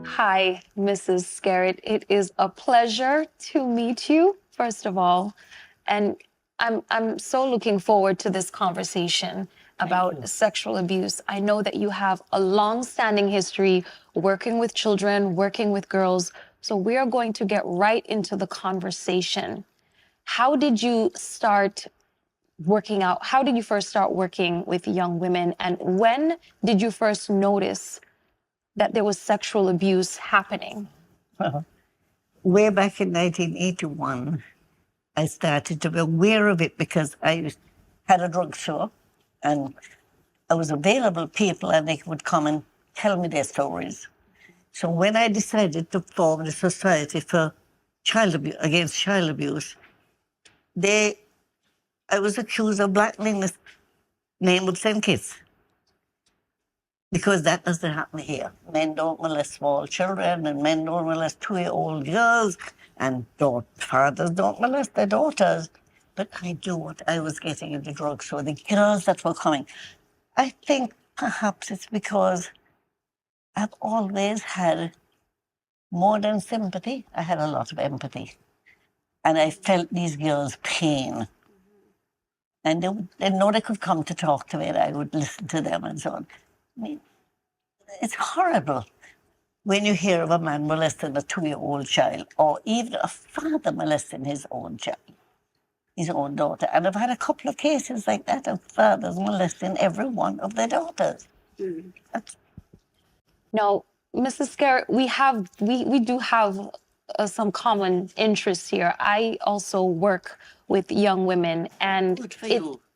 Hi, Mrs. Skerritt. It is a pleasure to meet you, first of all. And I'm so looking forward to this conversation about sexual abuse. I know that you have a long-standing history working with children, working with girls. So we are going to get right into the conversation. How did you start working out? How did you first start working with young women? And when did you first notice that there was sexual abuse happening? Way back in 1981, I started to be aware of it because I had a drugstore and I was available people and they would come and tell me their stories. So when I decided to form the Society for Against Child Abuse, I was accused of blackening the name of stkitts. Because that doesn't happen here. Men don't molest small children, and men don't molest 2-year-old girls, and fathers don't molest their daughters. But I knew what I was getting in the drugstore, the girls that were coming. I think perhaps it's because I've always had more than sympathy. I had a lot of empathy. And I felt these girls' pain. And they know they could come to talk to me, and I would listen to them and so on. I mean, it's horrible when you hear of a man molesting a 2-year-old child, or even a father molesting his own child, his own daughter. And I've had a couple of cases like that of fathers molesting every one of their daughters. Now, Mrs. Skerritt, we do have some common interests here. I also work with young women, and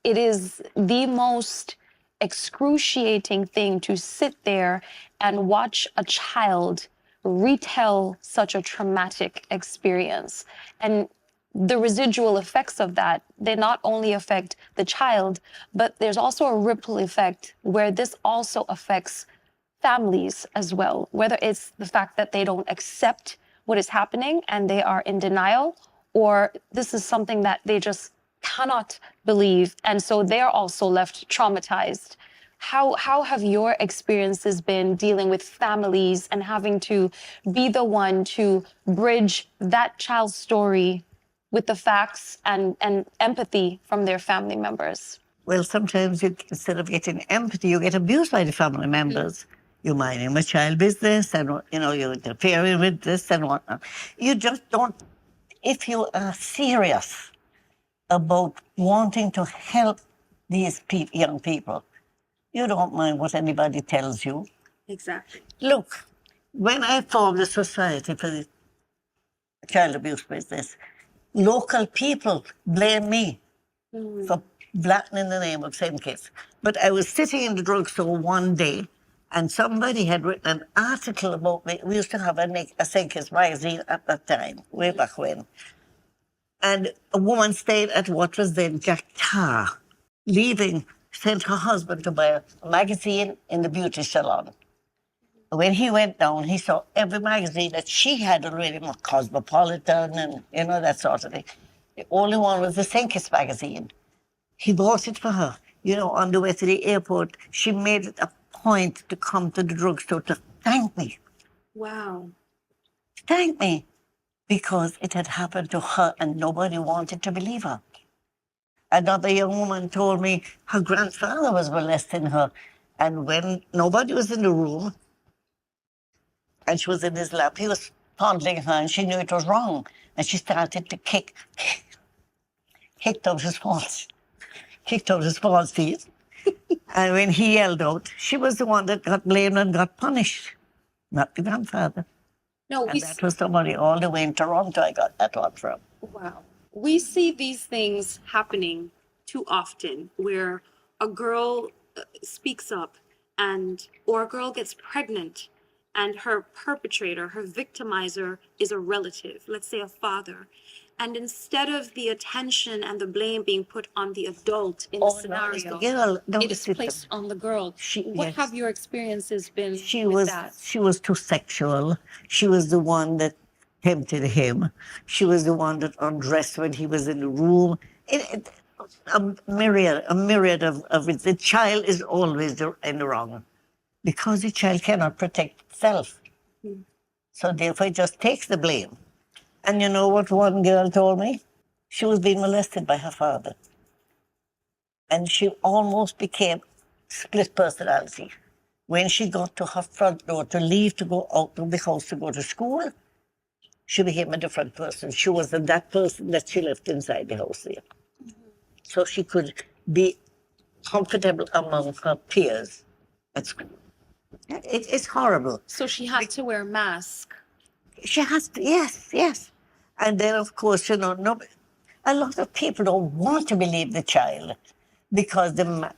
it is the most excruciating thing to sit there and watch a child retell such a traumatic experience. And the residual effects of that, they not only affect the child, but there's also a ripple effect where this also affects families as well, whether it's the fact that they don't accept what is happening and they are in denial, or this is something that they just cannot believe, and so they're also left traumatized. How have your experiences been dealing with families and having to be the one to bridge that child's story with the facts and empathy from their family members? Well, sometimes instead of getting empathy, you get abused by the family members. You're minding my child business, and you're interfering with this and whatnot. You just don't. If you are serious about wanting to help these young people, you don't mind what anybody tells you. Exactly. Look, when I formed the Society for the Child Abuse Business, local people blame me for blackening the name of stkitts. But I was sitting in the drugstore one day, and somebody had written an article about me. We used to have a stkitts magazine at that time, way back when. And a woman stayed at what was then Jack Tar, leaving, sent her husband to buy a magazine in the beauty salon. When he went down, he saw every magazine that she had already, Cosmopolitan and that sort of thing. The only one was the stkitts magazine. He bought it for her. On the way to the airport, she made it a point to come to the drugstore to thank me. Wow. Thank me. Because it had happened to her and nobody wanted to believe her. Another young woman told me her grandfather was molesting her. And when nobody was in the room and she was in his lap, he was fondling her and she knew it was wrong. And she started to kicked out his false teeth. And when he yelled out, she was the one that got blamed and got punished, not the grandfather. No, and that was somebody all the way in Toronto I got that one from. Wow. We see these things happening too often where a girl speaks up or a girl gets pregnant and her perpetrator, her victimizer is a relative, let's say a father. And instead of the attention and the blame being put on the adult in the scenario, it is placed on the girl. What have your experiences been with that? She was too sexual. She was the one that tempted him. She was the one that undressed when he was in the room. A myriad of it. The child is always in the wrong. because the child cannot protect itself. So therefore, it just takes the blame. And you know what one girl told me? She was being molested by her father. And she almost became split personality. When she got to her front door to leave to go out of the house to go to school, she became a different person. She wasn't that person that she left inside the house there. So she could be comfortable among her peers at school. It's horrible. So she had to wear a mask. She has to, yes, yes. And then, of course, you know, no, a lot of people don't want to believe the child because There's a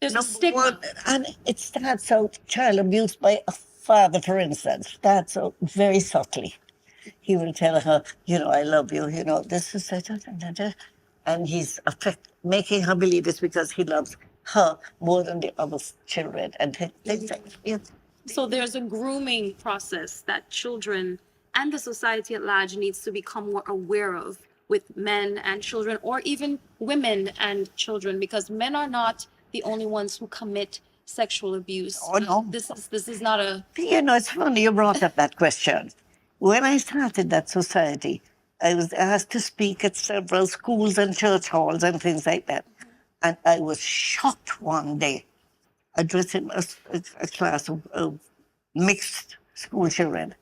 number stigma. one, and it starts out child abuse by a father, for instance, starts out very subtly. He will tell her, you know, I love you, you know, this is such a, and he's making her believe this because he loves her more than the other children. And So there's a grooming process that children and the society at large needs to become more aware of with men and children, or even women and children, because men are not the only ones who commit sexual abuse. Oh, no. This is not a... You know, it's funny you brought up that question. When I started that society, I was asked to speak at several schools and church halls and things like that. And I was shocked one day, addressing a class of mixed school children,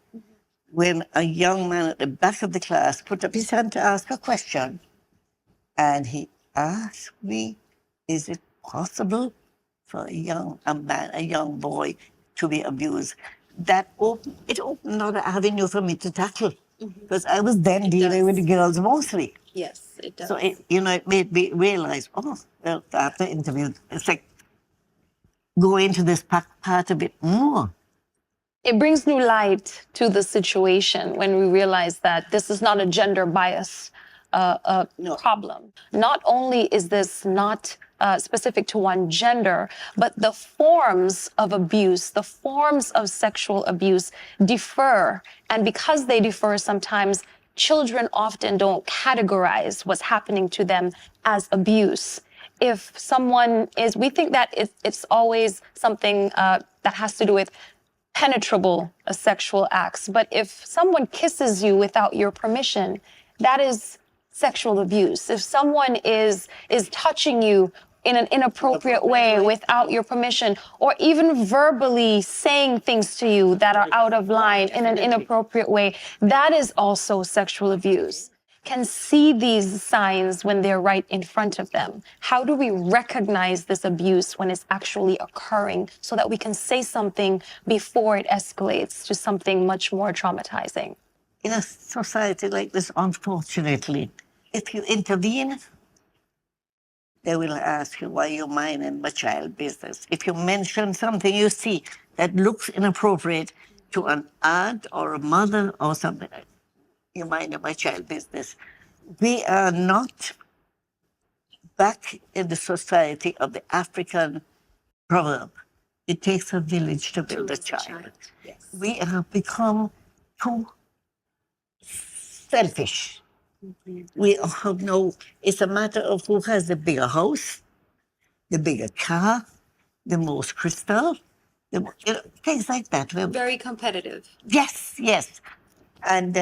when a young man at the back of the class put up his hand to ask a question. And he asked me, is it possible for a young boy to be abused? It opened another avenue for me to tackle, because I was then dealing with the girls mostly. Yes, it does. So it made me realize, oh, well, after interview, it's like go into this part a bit more. It brings new light to the situation when we realize that this is not a gender bias problem. Not only is this not specific to one gender, but the forms of abuse, the forms of sexual abuse differ. And because they differ, sometimes children often don't categorize what's happening to them as abuse. If someone is, we think that it's always something that has to do with penetrable sexual acts. But if someone kisses you without your permission, that is sexual abuse. If someone is touching you in an inappropriate way without your permission, or even verbally saying things to you that are out of line in an inappropriate way, that is also sexual abuse. Can see these signs when they're right in front of them. How do we recognize this abuse when it's actually occurring so that we can say something before it escalates to something much more traumatizing? In a society like this, unfortunately, if you intervene, they will ask you why you're minding my child business. If you mention something you see that looks inappropriate to an aunt or a mother or something, you mind my child business. We are not back in the society of the African proverb. It takes a village to build a child. Yes. We have become too selfish. We have no, it's a matter of who has the bigger house, the bigger car, the most crystal, things like that. Very competitive. Yes, yes. And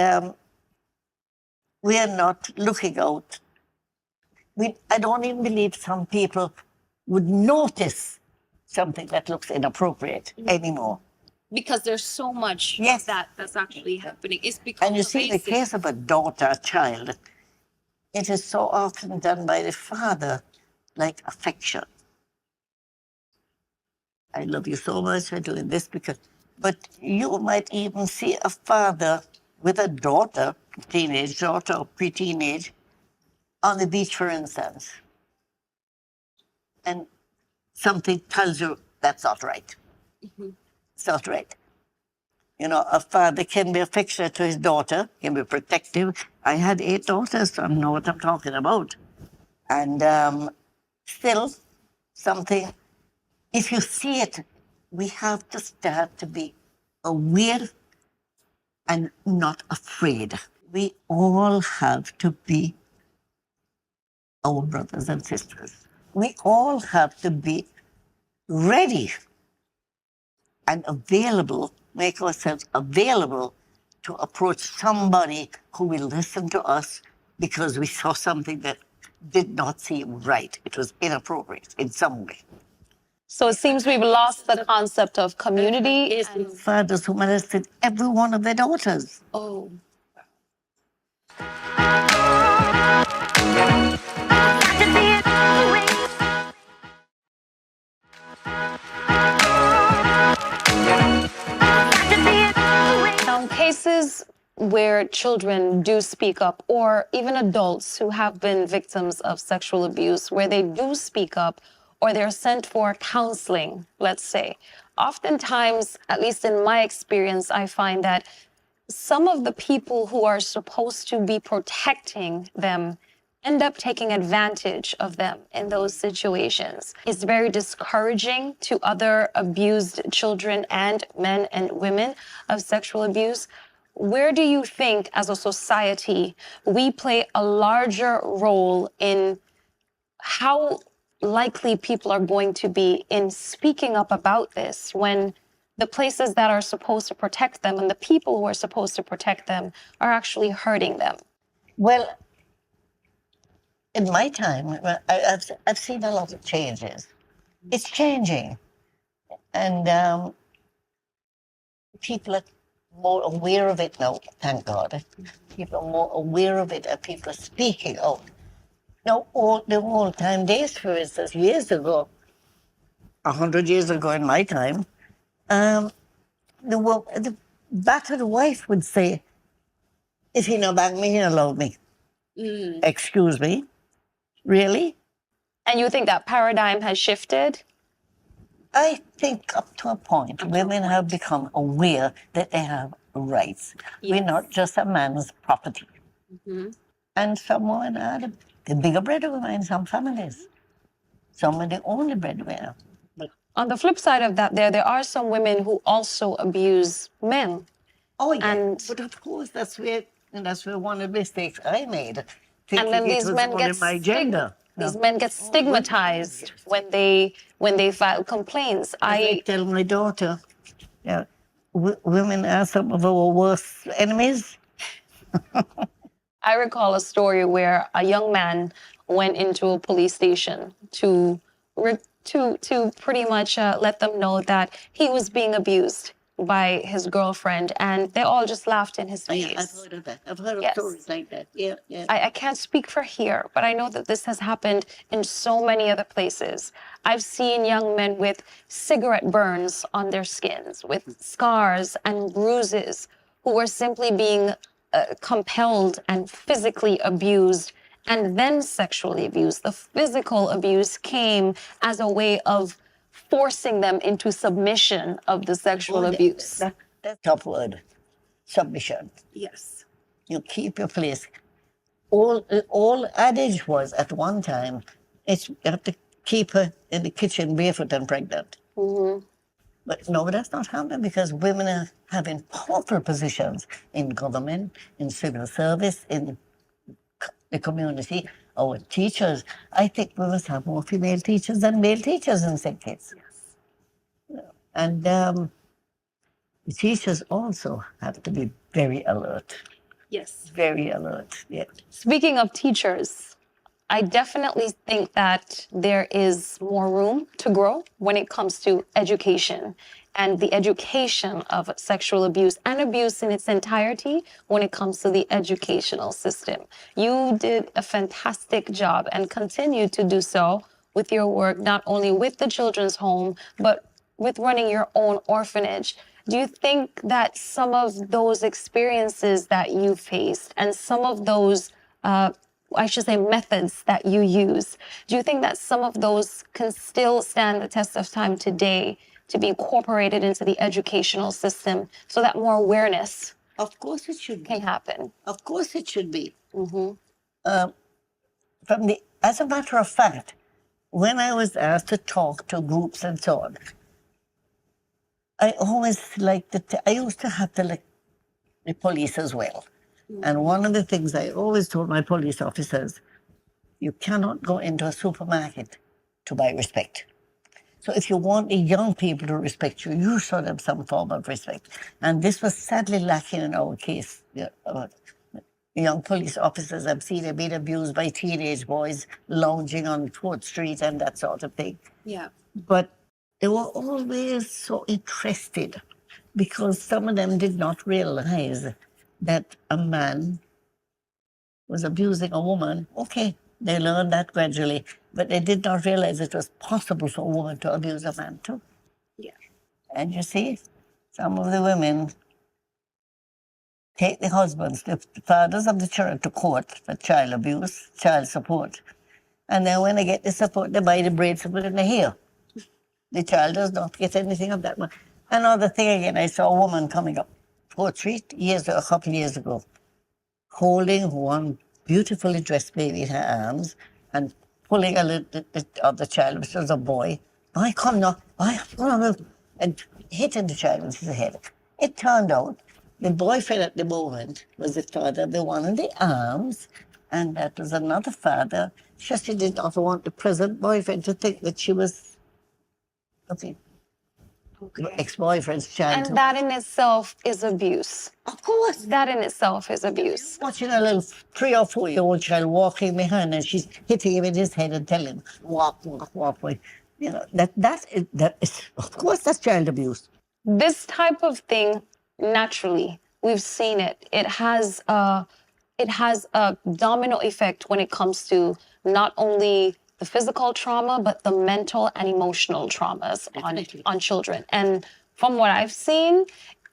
we are not looking out. I don't even believe some people would notice something that looks inappropriate anymore. Because there's so much Yes. that's actually happening. It's become And you see, the case of a daughter, a child, it is so often done by the father, like affection. I love you so much, I'm doing this because... But you might even see a father with a daughter, teenage daughter or pre-teenage, on the beach, for instance. And something tells you that's not right. It's not right. You know, a father can be affectionate to his daughter, can be protective. I had 8 daughters, so I know what I'm talking about. And still, something, if you see it, we have to start to be aware and not afraid. We all have to be our brothers and sisters. We all have to be ready and available, make ourselves available to approach somebody who will listen to us because we saw something that did not seem right. It was inappropriate in some way. So it seems we've lost the concept of community. And, Fathers who molested every one of their daughters. oh, now, in cases where children do speak up, or even adults who have been victims of sexual abuse, where they do speak up, or they're sent for counseling, let's say, oftentimes, at least in my experience, I find that some of the people who are supposed to be protecting them end up taking advantage of them in those situations. It's very discouraging to other abused children and men and women of sexual abuse. Where do you think, as a society, we play a larger role in how likely people are going to be in speaking up about this when the places that are supposed to protect them and the people who are supposed to protect them are actually hurting them? Well, in my time, I've seen a lot of changes. It's changing. And people are more aware of it now, thank God. People are more aware of it and people are speaking out. Now, the old-time days, for instance, years ago, 100 years ago in my time, the battered wife would say, if he no bang me, he no love me. Excuse me? Really? And you think that paradigm has shifted? I think up to a point, women have become aware that they have rights. Yes. We're not just a man's property. And some women are the bigger breadwinner in some families. Some are the only breadwinner. On the flip side of that, there are some women who also abuse men. Oh, yeah. And, but of course, that's where one of the mistakes I made. And then these men get These men get stigmatized when they file complaints. I tell my daughter, yeah, women are some of our worst enemies. I recall a story where a young man went into a police station to pretty much let them know that he was being abused by his girlfriend, and they all just laughed in his face. Yeah, I've heard of that. I've heard of stories like that. Yeah, yeah. I can't speak for here, but I know that this has happened in so many other places. I've seen young men with cigarette burns on their skins, with scars and bruises, who were simply being compelled and physically abused and then sexually abused. The physical abuse came as a way of forcing them into submission of the sexual abuse. That's a tough word. Submission. Yes. You keep your place. All adage was at one time, you have to keep her in the kitchen barefoot and pregnant. But no, that's not happening because women are having powerful positions in government, in civil service, in the community. Our teachers, I think we must have more female teachers than male teachers in stkitts. Yes. And the teachers also have to be very alert. Yes. Very alert, yeah. Speaking of teachers, I definitely think that there is more room to grow when it comes to education and the education of sexual abuse and abuse in its entirety when it comes to the educational system. You did a fantastic job and continue to do so with your work, not only with the Children's Home, but with running your own orphanage. Do you think that some of those experiences that you faced and some of those I should say methods that you use, do you think that some of those can still stand the test of time today to be incorporated into the educational system so that more awareness of course it should can happen? Of course it should be. As a matter of fact, when I was asked to talk to groups and so on, I always I used to have to like the police as well. And one of the things I always told my police officers, you cannot go into a supermarket to buy respect. So if you want the young people to respect you, you show them some form of respect. And this was sadly lacking in our case. Young police officers I've seen have been abused by teenage boys lounging on 4th Street and that sort of thing. Yeah. But they were always so interested because some of them did not realize that a man was abusing a woman. Okay, they learned that gradually, but they did not realize it was possible for a woman to abuse a man too. Yeah. And you see, some of the women take the husbands, the fathers of the children, to court for child abuse, child support. And then when they get the support, they buy the braids and put it in the hair. The child does not get anything of that one. Another thing again, I saw a woman coming up 4th Street a couple of years ago, holding one beautifully dressed baby in her arms and pulling a little of the child, which was a boy. I come now, and hitting the child with his head. It turned out the boyfriend at the moment was the father of the one in the arms, and that was another father. She did not want the present boyfriend to think that she was ex-boyfriend's child. And that in itself is abuse. Of course. That in itself is abuse. Watching a little 3 or 4-year-old child walking behind and she's hitting him in his head and telling him, walk, walk, walk. You know, that is, of course, that's child abuse. This type of thing, naturally, we've seen it. It has a domino effect when it comes to not only the physical trauma, but the mental and emotional traumas on children. And from what I've seen,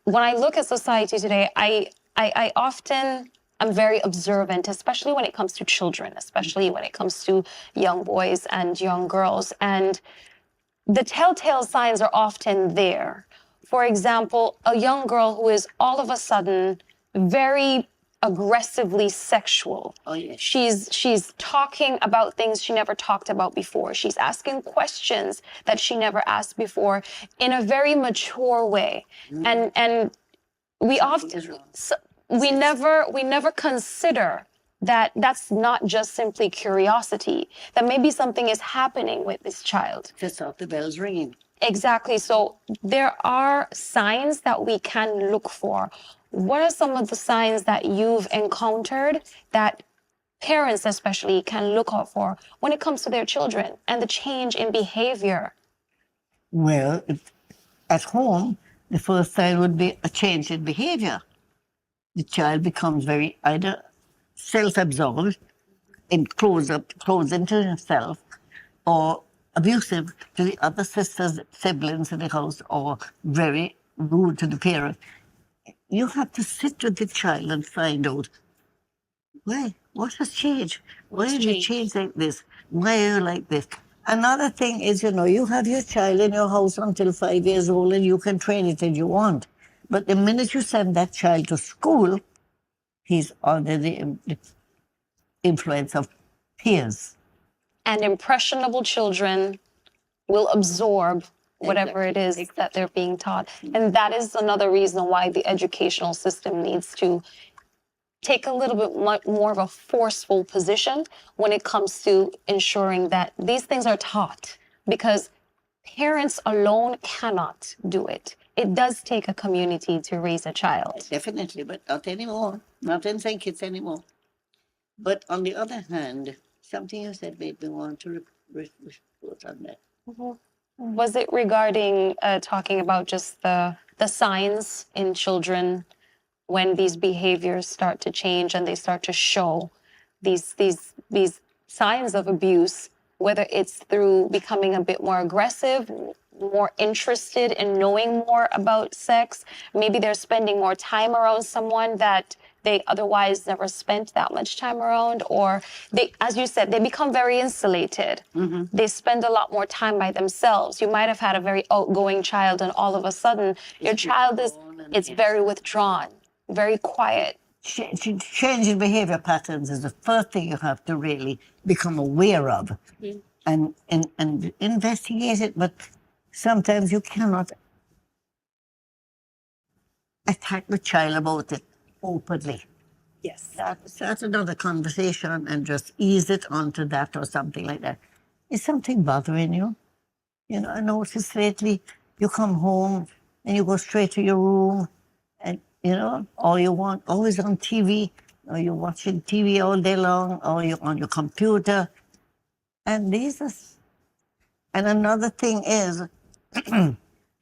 when I look at society today, I often am very observant, especially when it comes to children, especially when it comes to young boys and young girls. And the telltale signs are often there. For example, a young girl who is all of a sudden very aggressively sexual. Oh, yes. She's talking about things she never talked about before. She's asking questions that she never asked before in a very mature way. And we often we never consider that that's not just simply curiosity, that maybe something is happening with this child. Just off the bells ringing. Exactly. So there are signs that we can look for. What are some of the signs that you've encountered that parents especially can look out for when it comes to their children and the change in behavior? Well, at home, the first sign would be a change in behavior. The child becomes very either self-absorbed and closed into himself, or abusive to the other sisters, siblings in the house, or very rude to the parent. You have to sit with the child and find out, why? What has changed? Why have you changed like this? Why are you like this? Another thing is, you have your child in your house until 5 years old and you can train it if you want. But the minute you send that child to school, he's under the influence of peers. And impressionable children will absorb whatever it is that they're being taught. And that is another reason why the educational system needs to take a little bit more of a forceful position when it comes to ensuring that these things are taught, because parents alone cannot do it. It does take a community to raise a child. Definitely, but not anymore. Not in St. Kitts anymore. But on the other hand, something you said made me want to report on that. Mm-hmm. Was it regarding talking about just the signs in children when these behaviors start to change and they start to show these signs of abuse, whether it's through becoming a bit more aggressive, more interested in knowing more about sex, maybe they're spending more time around someone that they otherwise never spent that much time around, or they, as you said, they become very insulated. Mm-hmm. They spend a lot more time by themselves. You might have had a very outgoing child, and all of a sudden, your child is very withdrawn, very quiet. Changing behavior patterns is the first thing you have to really become aware of, and investigate it. But sometimes you cannot attack the child about it openly. Yes. Start another conversation and just ease it onto that or something like that. Is something bothering you? You know, I noticed lately you come home and you go straight to your room and, you know, all you want, always on TV, or you're watching TV all day long, or you're on your computer. And these are, and another thing is,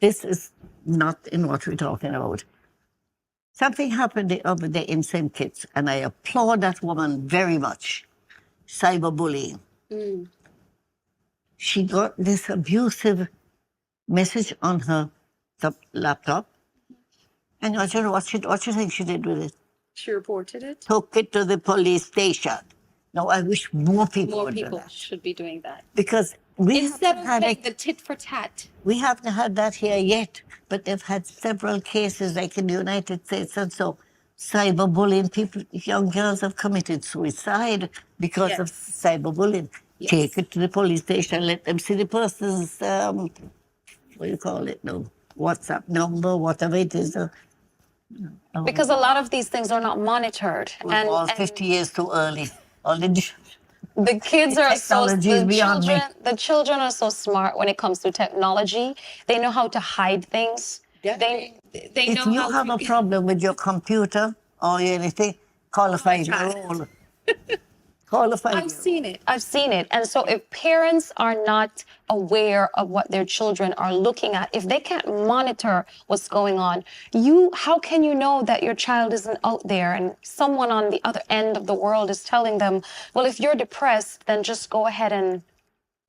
this is not in what we're talking about. Something happened the other day in St. Kitts, and I applaud that woman very much. Cyberbullying. She got this abusive message on her laptop, and what you think she did with it? She reported it. Took it to the police station. Now, I wish more people More would do people that. should be doing that. Because we Instead haven't of had the tit for tat. we haven't had that here yet, but they've had several cases, like in the United States and so. Cyberbullying, people, young girls have committed suicide because of cyberbullying. Yes. Take it to the police station, let them see the person's, what do you call it now? WhatsApp number, whatever it is. Because a lot of these things are not monitored. And all 50 years too early. All the kids are so, technology is beyond me. the children are so smart when it comes to technology. They know how to hide things. They If you have a problem with your computer or anything, call a 5-year-old. Call a 5-year-old. I've seen it. And so if parents are not aware of what their children are looking at, if they can't monitor what's going on, how can you know that your child isn't out there and someone on the other end of the world is telling them, well, if you're depressed, then just go ahead and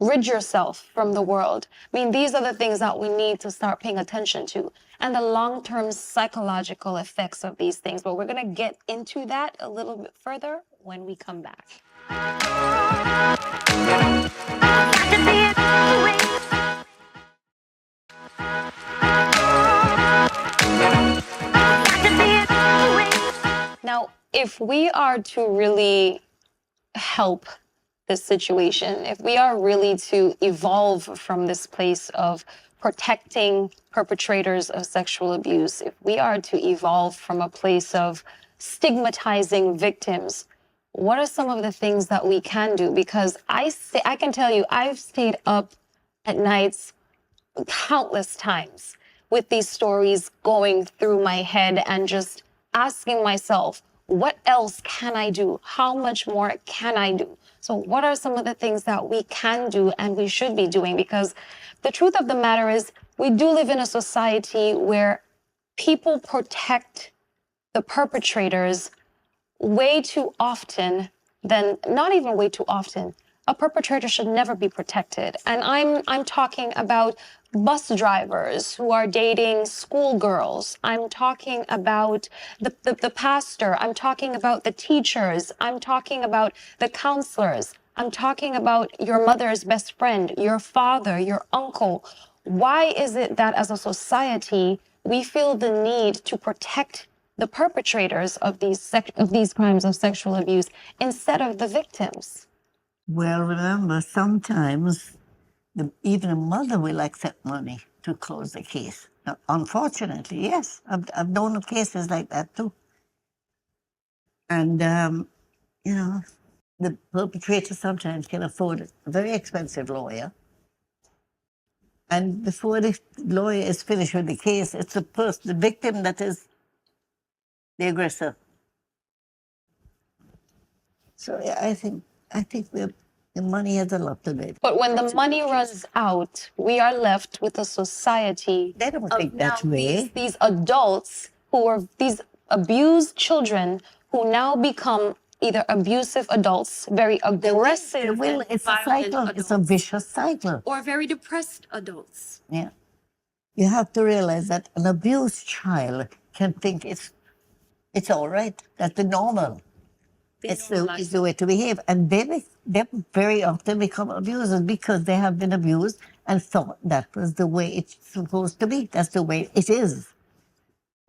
rid yourself from the world. I mean, these are the things that we need to start paying attention to, and the long-term psychological effects of these things. But we're going to get into that a little bit further when we come back. Now, if we are to really help this situation, if we are really to evolve from this place of protecting perpetrators of sexual abuse, if we are to evolve from a place of stigmatizing victims, what are some of the things that we can do? Because I can tell you, I've stayed up at nights countless times with these stories going through my head and just asking myself, what else can I do? How much more can I do? So what are some of the things that we can do and we should be doing? Because the truth of the matter is we do live in a society where people protect the perpetrators way too often not even way too often. A perpetrator should never be protected. And I'm talking about bus drivers who are dating schoolgirls. I'm talking about the pastor. I'm talking about the teachers. I'm talking about the counselors. I'm talking about your mother's best friend, your father, your uncle. Why is it that as a society, we feel the need to protect the perpetrators of these crimes of sexual abuse instead of the victims? Well, remember, sometimes even a mother will accept money to close the case. Now, unfortunately, yes, I've known of cases like that too. And, you know, the perpetrator sometimes can afford a very expensive lawyer. And before the lawyer is finished with the case, it's the victim that is the aggressor. So yeah, I think the money has a lot to do. But when the money runs out, we are left with a society. They don't think that way. These adults who are these abused children who now become either abusive adults, very aggressive. It's a cycle. It's a vicious cycle. Or very depressed adults. Yeah. You have to realize that an abused child can think it's all right. That's the normal. It's the way to behave. And they very often become abusers because they have been abused and thought that was the way it's supposed to be. That's the way it is.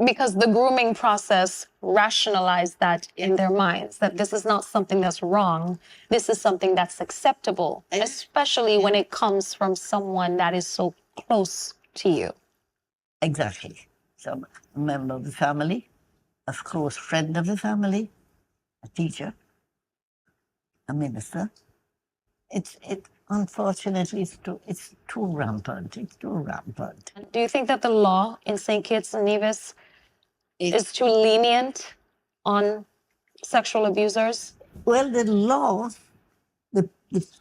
Because the grooming process rationalized that in their minds, that this is not something that's wrong. This is something that's acceptable, especially when it comes from someone that is so close to you. Exactly. So a member of the family, a close friend of the family, a teacher, a minister. unfortunately, it's too rampant. It's too rampant. Do you think that the law in St. Kitts and Nevis is too lenient on sexual abusers? Well, the law, the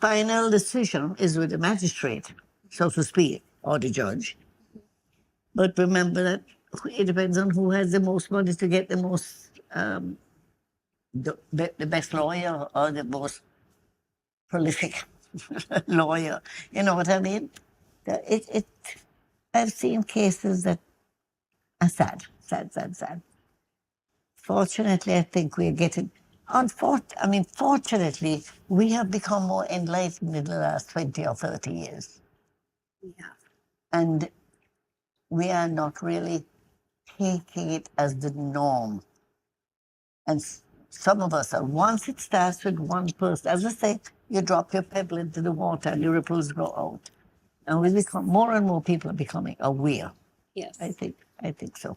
final decision is with the magistrate, so to speak, or the judge. But remember that it depends on who has the most money to get the most, the best lawyer or the most prolific lawyer. You know what I mean? It, I've seen cases that are sad, sad, sad, sad. Fortunately, I think we're getting. Fortunately, we have become more enlightened in the last 20 or 30 years. Yeah. And we are not really taking it as the norm. And some of us are, once it starts with one person, as I say, you drop your pebble into the water and the ripples go out. And we become, more and more people are becoming aware. Yes. I think so.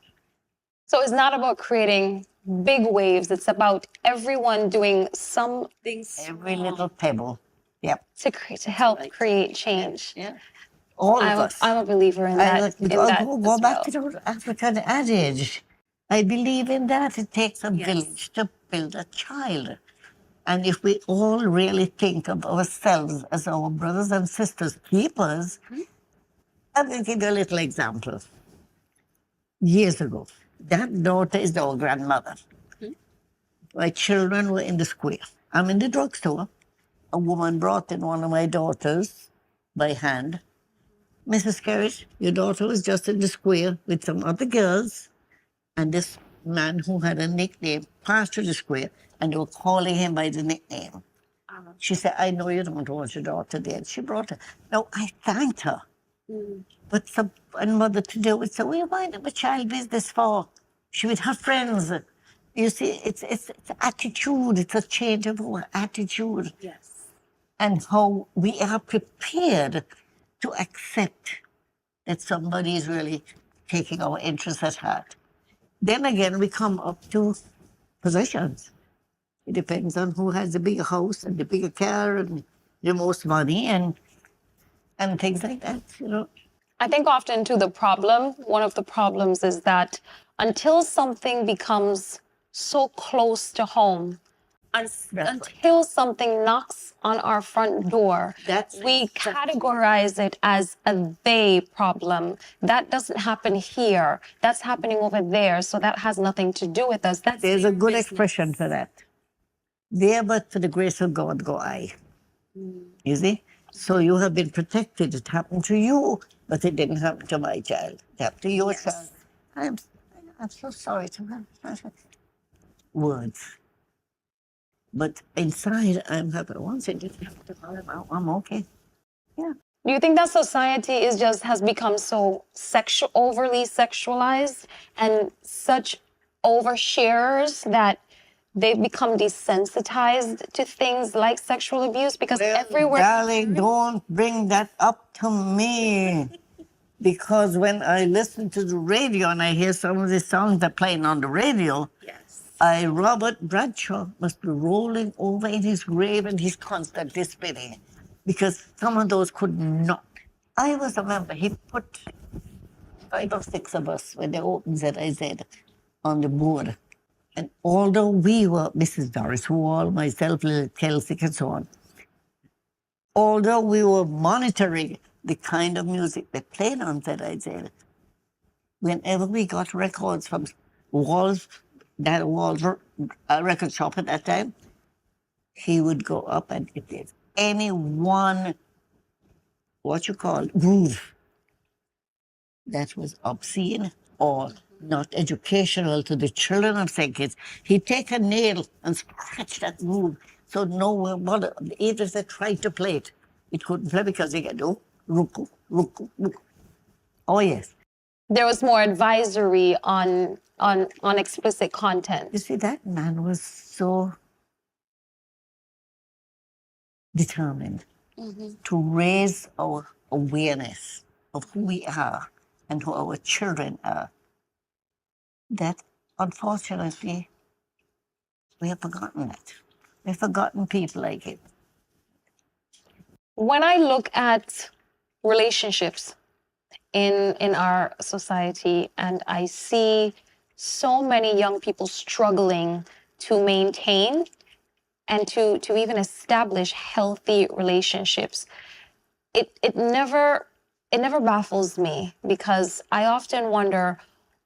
So it's not about creating big waves. It's about everyone doing something Every little pebble. Yep. to help create change. Yeah. All of us. I'm a believer in that. Go back to the African adage. I believe in that. It takes a village to build a child. And if we all really think of ourselves as our brothers and sisters keepers, I will give you a little example. Years ago, that daughter is our grandmother. My children were in the square. I'm in the drugstore. A woman brought in one of my daughters by hand. Mrs. Skerritt, your daughter was just in the square with some other girls, and this man who had a nickname passed through the square, and they were calling him by the nickname. She said, I know you don't want your daughter there. She brought her. No, I thanked her. But some mother today would say, what are you minding my child business for? She with her friends. You see, it's attitude. It's a change of our attitude. Yes. And how we are prepared to accept that somebody is really taking our interests at heart. Then again, we come up to possessions. It depends on who has the bigger house and the bigger car and the most money and things like that, you know. I think often too one of the problems is that until something becomes so close to home, until something knocks on our front door, we categorize it as a they problem. That doesn't happen here. That's happening over there. So that has nothing to do with us. There's a good expression for that. There but for the grace of God go I. You see? So you have been protected. It happened to you, but it didn't happen to my child. It happened to your child. I'm so sorry to have words. But inside, I'm happy. Once it didn't happen to her, I'm okay. Yeah. Do you think that society has become so overly sexualized and such oversharers that they've become desensitized to things like sexual abuse? Because everywhere... Darling, don't bring that up to me. Because when I listen to the radio and I hear some of the songs that are playing on the radio, Robert Bradshaw must be rolling over in his grave and he's constantly spinning. Because some of those could not. I was a member. He put 5 or 6 of us when they opened ZIZ on the board. And although we were, Mrs. Doris Wall, myself, Lily Kelsey, and so on, although we were monitoring the kind of music they played on ZIZ, whenever we got records from Wall's record shop at that time, he would go up and if there's any one, groove that was obscene or not educational to the children of St. Kitts, he'd take a nail and scratch that groove so no one, even if they tried to play it, it couldn't play because they get ruku. Oh yes. There was more advisory on explicit content. You see, that man was so determined to raise our awareness of who we are and who our children are, that unfortunately we have forgotten that. We've forgotten people like him. When I look at relationships in our society, and I see so many young people struggling to maintain and to even establish healthy relationships, it never baffles me, because I often wonder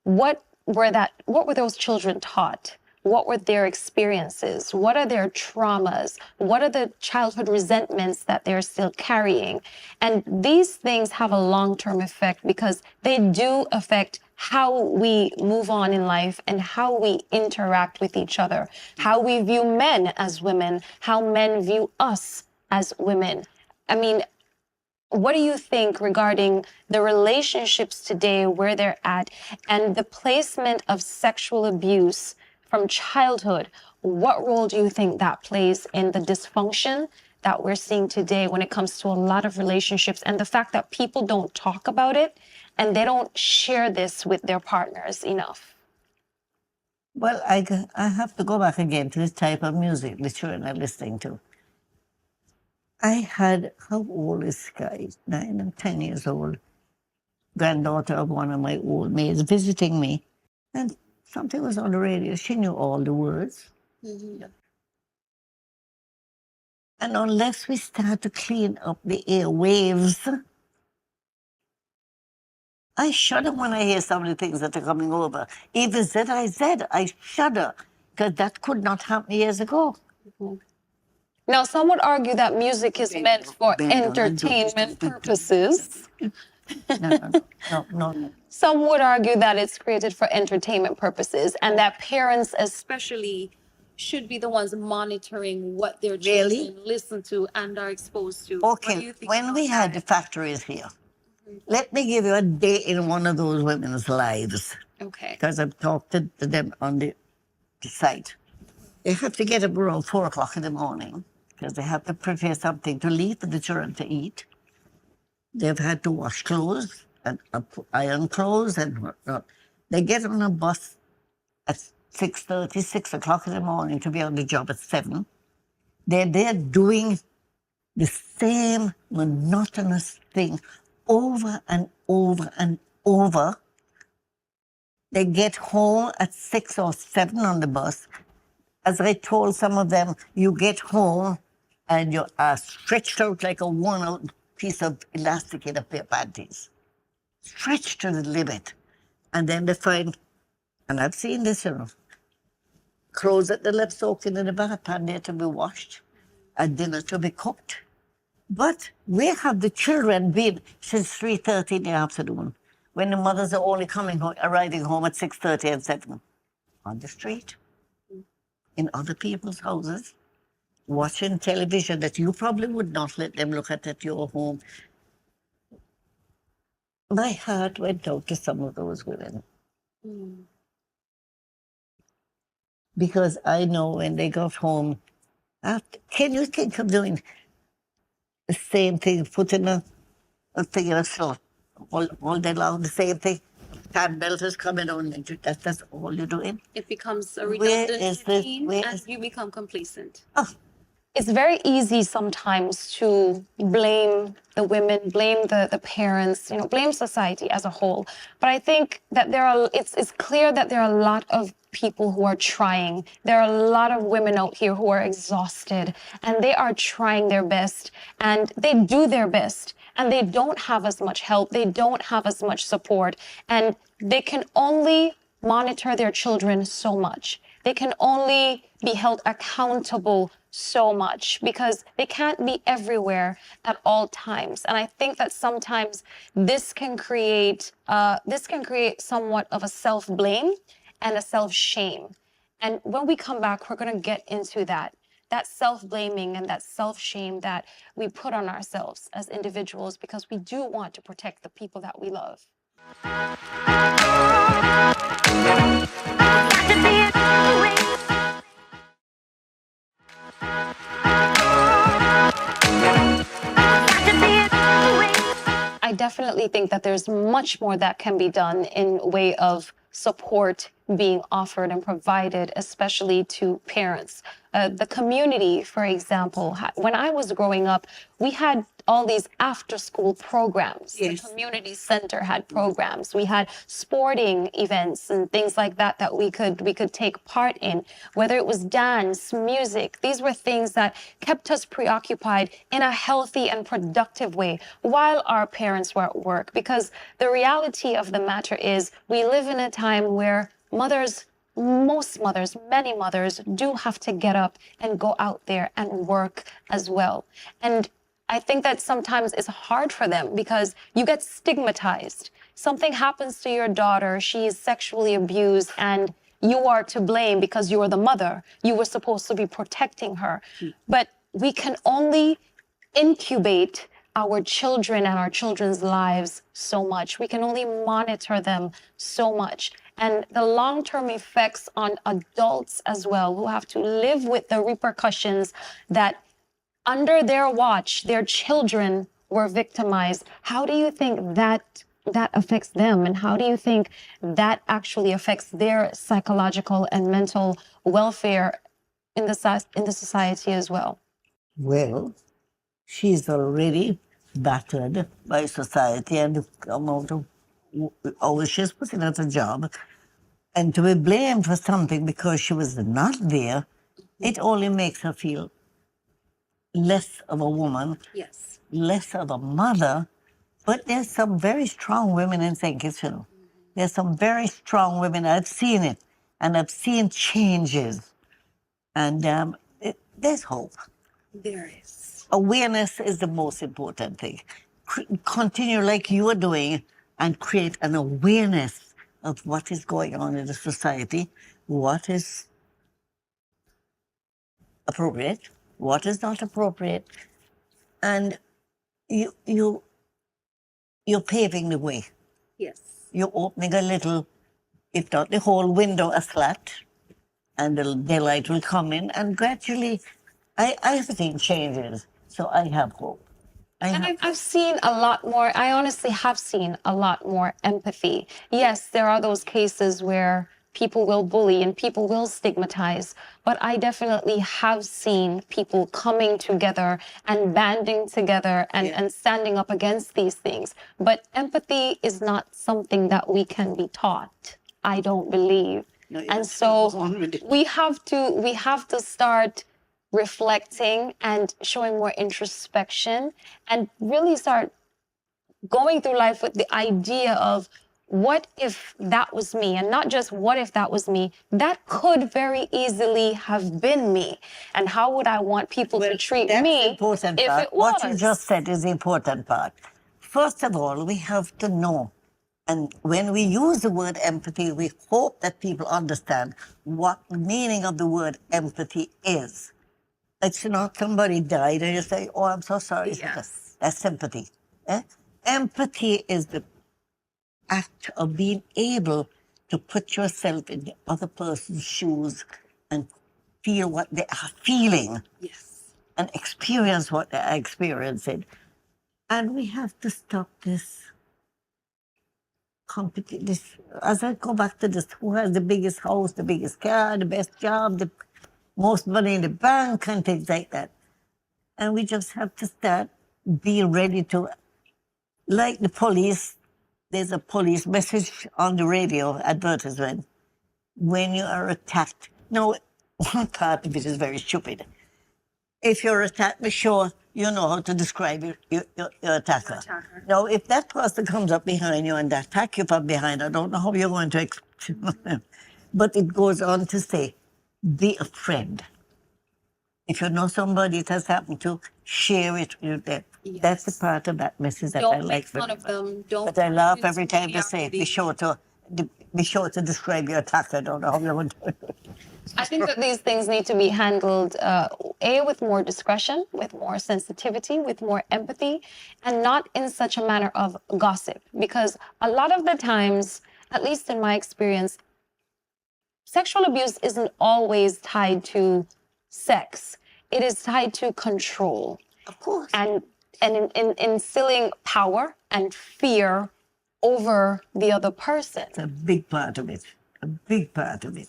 what were those children taught? What were their experiences? What are their traumas? What are the childhood resentments that they're still carrying? And these things have a long-term effect, because they do affect how we move on in life and how we interact with each other, how we view men as women, how men view us as women. I mean, what do you think regarding the relationships today, where they're at, and the placement of sexual abuse from childhood? What role do you think that plays in the dysfunction that we're seeing today when it comes to a lot of relationships, and the fact that people don't talk about it and they don't share this with their partners enough? Well, I have to go back again to this type of music the children are listening to. I had, how old is Sky? 9 and 10 years old. Granddaughter of one of my old maids visiting me. And something was on the radio. She knew all the words. Mm-hmm. And unless we start to clean up the airwaves, I shudder when I hear some of the things that are coming over. Even ZIZ, I shudder, because that could not happen years ago. Mm-hmm. Now, some would argue that music is meant for entertainment purposes. No. Some would argue that it's created for entertainment purposes, and that parents especially should be the ones monitoring what their children listen to and are exposed to. Okay, when we had the factories here, let me give you a day in one of those women's lives. Okay. Because I've talked to them on the site. They have to get up around 4 o'clock in the morning, because they have to prepare something to leave for the children to eat. They've had to wash clothes and iron clothes and whatnot. They get on a bus at 6:30, 6 o'clock in the morning to be on the job at 7. They're doing the same monotonous thing over and over and over. They get home at 6 or 7 on the bus. As I told some of them, you get home and you are stretched out like a worn-out piece of elastic in a pair of panties. Stretched to the limit. And then they find, and I've seen this, clothes that they left soaking in the bath pan there to be washed, and dinner to be cooked. But we have the children been since 3:30 in the afternoon, when the mothers are only arriving home at 6:30 and 7, on the street, in other people's houses, watching television that you probably would not let them look at your home. My heart went out to some of those women. Mm. Because I know when they got home, can you think of doing the same thing, putting a thing in a slot all day long, the same thing? Fan belters coming on, that's all you're doing. It becomes a redundant routine, and you become complacent. Oh. It's very easy sometimes to blame the women, blame the parents, blame society as a whole. But I think that it's clear that there are a lot of people who are trying. There are a lot of women out here who are exhausted, and they are trying their best, and they do their best, and they don't have as much help. They don't have as much support, and they can only monitor their children so much. They can only be held accountable so much, because they can't be everywhere at all times. And I think that sometimes this can create somewhat of a self-blame and a self-shame. And when we come back, we're going to get into that self-blaming and that self-shame that we put on ourselves as individuals, because we do want to protect the people that we love. I definitely think that there's much more that can be done in way of support being offered and provided, especially to parents. The community, for example, when I was growing up, we had all these after-school programs. Yes. The community center had programs. We had sporting events and things like that that we could take part in. Whether it was dance, music, these were things that kept us preoccupied in a healthy and productive way while our parents were at work. Because the reality of the matter is, we live in a time where most mothers, many mothers do have to get up and go out there and work as well. And I think that sometimes it's hard for them because you get stigmatized. Something happens to your daughter, she is sexually abused, and you are to blame because you are the mother. You were supposed to be protecting her. But we can only incubate our children and our children's lives so much. We can only monitor them so much. And the long-term effects on adults as well, who have to live with the repercussions that under their watch, their children were victimized. How do you think that affects them? And how do you think that actually affects their psychological and mental welfare in the society as well? Well, she's already battered by society and the amount of hours she's putting at a job. And to be blamed for something because she was not there, it only makes her feel less of a woman, Yes. less of a mother. But there's some very strong women in St. Kitts. There's some very strong women. I've seen it, and I've seen changes. And there's hope. There is. Awareness is the most important thing. Continue like you are doing and create an awareness of what is going on in the society, what is appropriate, what is not appropriate, and you're paving the way. Yes. You're opening a little, if not the whole window, a slat, and the daylight will come in, and gradually, everything changes. So I have hope. I've seen a lot more, I honestly have seen a lot more empathy. Yes, there are those cases where people will bully and people will stigmatize, but I definitely have seen people coming together and banding together and standing up against these things. But empathy is not something that we can be taught, I don't believe. No, and so we have to start reflecting and showing more introspection and really start going through life with the idea of what if that was me, and not just what if that was me, that could very easily have been me. And how would I want people to treat me if it was? What you just said is the important part. First of all, we have to know. And when we use the word empathy, we hope that people understand what the meaning of the word empathy is. It's not somebody died and you say, oh, I'm so sorry. Yes. That's sympathy. Empathy is the act of being able to put yourself in the other person's shoes and feel what they are feeling. Yes. And experience what they are experiencing. And we have to stop this competition. As I go back to this, who has the biggest house, the biggest car, the best job, the most money in the bank and things like that. And we just have to start being ready to, like the police, there's a police message on the radio advertisement. When you are attacked, no, one part of it is very stupid. If you're attacked, be sure you know how to describe your attacker. Now, if that person comes up behind you and attack you from behind, I don't know how you're going to but it goes on to say, be a friend. If you know somebody it has happened to, share it with them. Yes. That's the part of that message that I like. Don't make fun of them. Don't. But I laugh every time they say, be sure to describe your attacker. I don't know how you're going to do it. I think that these things need to be handled, with more discretion, with more sensitivity, with more empathy, and not in such a manner of gossip. Because a lot of the times, at least in my experience, sexual abuse isn't always tied to sex. It is tied to control. Of course. And instilling power and fear over the other person. It's a big part of it. a big part of it.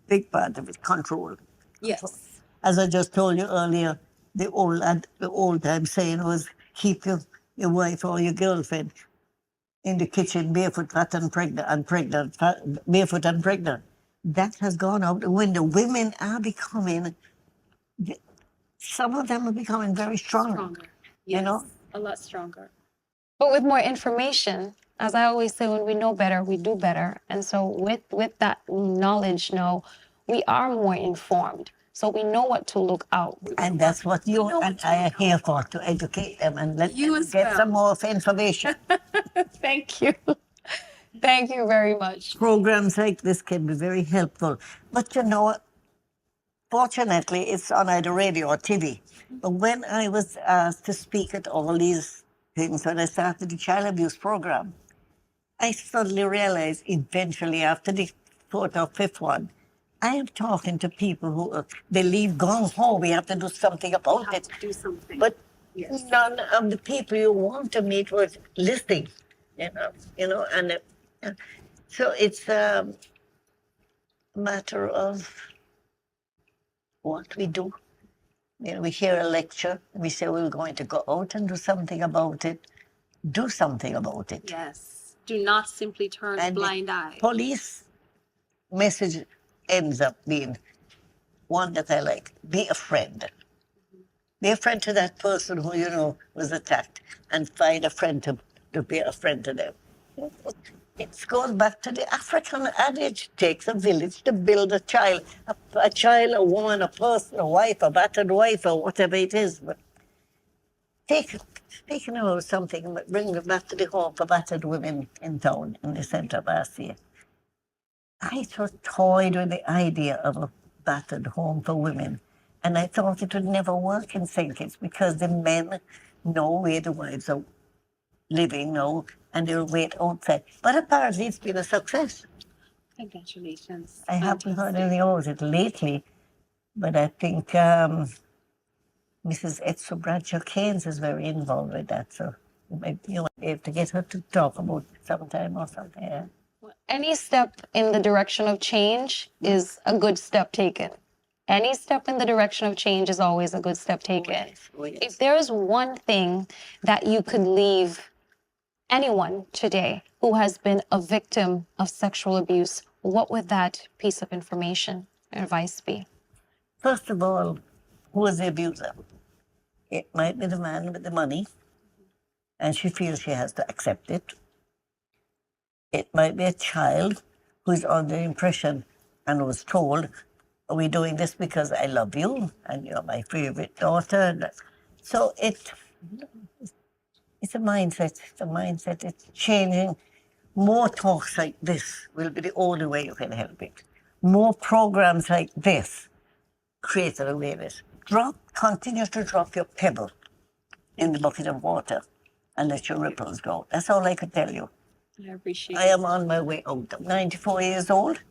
Big part of it, control. Yes. As I just told you earlier, the old time saying was keep your wife or your girlfriend in the kitchen barefoot, fat and pregnant, barefoot and pregnant. That has gone out the window. Women are becoming, some of them are becoming very strong. Stronger. You know? A lot stronger. But with more information, as I always say, when we know better, we do better. And so with that knowledge, we are more informed. So we know what to look out. And that's what you and I are here for, to educate them and let them get some more information. Thank you. Thank you very much. Programs like this can be very helpful. But you know, fortunately, it's on either radio or TV. But when I was asked to speak at all these things, when I started the child abuse program, I suddenly realized eventually after the fourth or fifth one, I am talking to people who they leave gung ho. We have to do something about it. Do something. But none of the people you want to meet was listening. And so it's a matter of what we do. We hear a lecture, we say we're going to go out and do something about it. Do something about it. Yes. Do not simply turn a blind eye. Police message ends up being one that I like. Be a friend. Be a friend to that person who, was attacked, and find a friend to be a friend to them. It goes back to the African adage, it takes a village to build a child. A child, a woman, a person, a wife, a battered wife, or whatever it is. But speaking about something, bring it back to the home for battered women in town, in the centre of Arcia. I toyed with the idea of a battered home for women, and I thought it would never work in St. Kitts because the men know where the wives are living now, and they'll wait outside. But apparently it's been a success. Congratulations. I haven't heard anything about it lately, but I think Mrs. Etsu Bradshaw Keynes is very involved with that, so you might be able to get her to talk about it sometime or something. Yeah. Any step in the direction of change is a good step taken. Any step in the direction of change is always a good step taken. Oh, yes. If there is one thing that you could leave anyone today who has been a victim of sexual abuse, what would that piece of information or advice be? First of all, who is the abuser? It might be the man with the money, and she feels she has to accept it. It might be a child who is under the impression and was told, are we doing this because I love you and you're my favorite daughter? So it's a mindset. It's a mindset. It's changing. More talks like this will be the only way you can help it. More programs like this create an awareness. Continue to drop your pebble in the bucket of water and let your ripples go. That's all I could tell you. I appreciate it. I am on my way out. I'm 94 years old,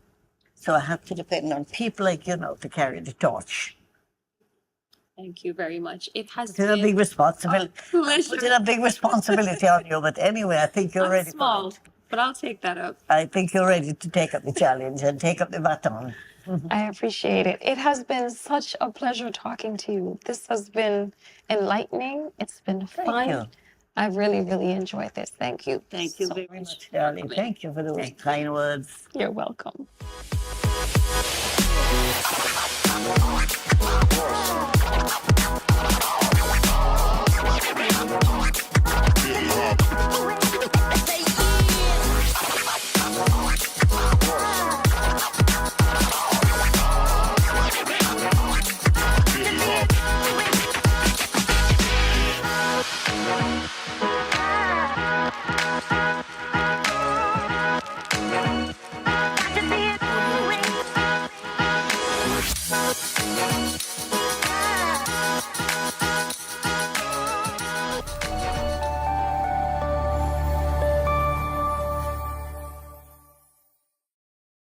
so I have to depend on people like you now to carry the torch. Thank you very much. It has It's a big responsibility. pleasure. It's a big responsibility on you, but anyway, I think you're ready small, for it. but I'll take that up. I think you're ready to take up the challenge and take up the baton. I appreciate it. It has been such a pleasure talking to you. This has been enlightening. It's been fun. Thank you. I've really, really enjoyed this. Thank you. Thank you very much, darling. Thank you for those kind words. You're welcome.